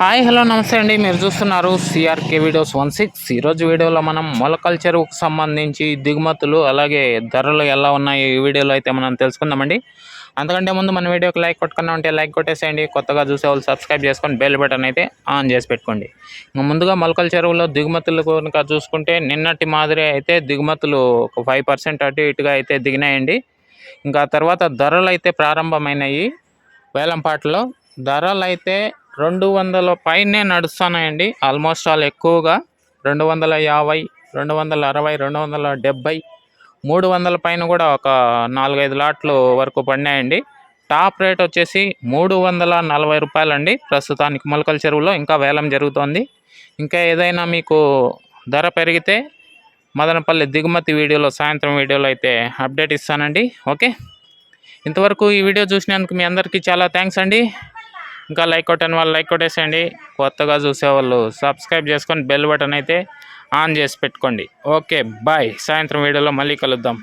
Hi hello నమస్తే అండి. మీరు చూస్తున్నారు సిఆర్కే వీడియోస్ 16. ఈరోజు వీడియోలో మనం మొలకల చెరువుకు సంబంధించి దిగుమతులు అలాగే ధరలు ఎలా ఉన్నాయి ఈ వీడియోలో అయితే మనం తెలుసుకుందామండి. అంతకంటే ముందు మన వీడియోకి లైక్ కొట్టుకున్నా ఉంటే లైక్ కొట్టేసేయండి. కొత్తగా చూసేవాళ్ళు సబ్స్క్రైబ్ చేసుకొని బెల్ బటన్ అయితే ఆన్ చేసి పెట్టుకోండి. ముందుగా మొలకల చెరువులో దిగుమతులు కనుక చూసుకుంటే నిన్నటి మాదిరి అయితే దిగుమతులు ఒక 5% అటు ఇటుగా అయితే దిగినాయండి. ఇంకా తర్వాత ధరలు అయితే ప్రారంభమైనాయి. వేలంపాటలో ధరలు అయితే 200 పైనే నడుస్తున్నాయండి. ఆల్మోస్ట్ ఆల్ ఎక్కువగా 250, 260, 270, 300 పైన కూడా ఒక 4-5 లాట్లు వరకు పడినాయండి. టాప్ రేట్ వచ్చేసి 340 రూపాయలండి. ప్రస్తుతానికి మొలకల చెరువులో ఇంకా వేలం జరుగుతోంది. ఇంకా ఏదైనా మీకు ధర పెరిగితే మదనపల్లి దిగుమతి వీడియోలో సాయంత్రం వీడియోలో అయితే అప్డేట్ ఇస్తానండి. ఓకే, ఇంతవరకు ఈ వీడియో చూసినందుకు మీ అందరికీ చాలా థ్యాంక్స్ అండి. ఇంకా లైక్ కొట్టని వాళ్ళు లైక్ కొట్టేసేయండి. కొత్తగా చూసేవాళ్ళు సబ్స్క్రైబ్ చేసుకొని బెల్ బటన్ అయితే ఆన్ చేసి పెట్టుకోండి. Okay bye. సాయంత్రం వీడియోలో మళ్ళీ కలుద్దాం.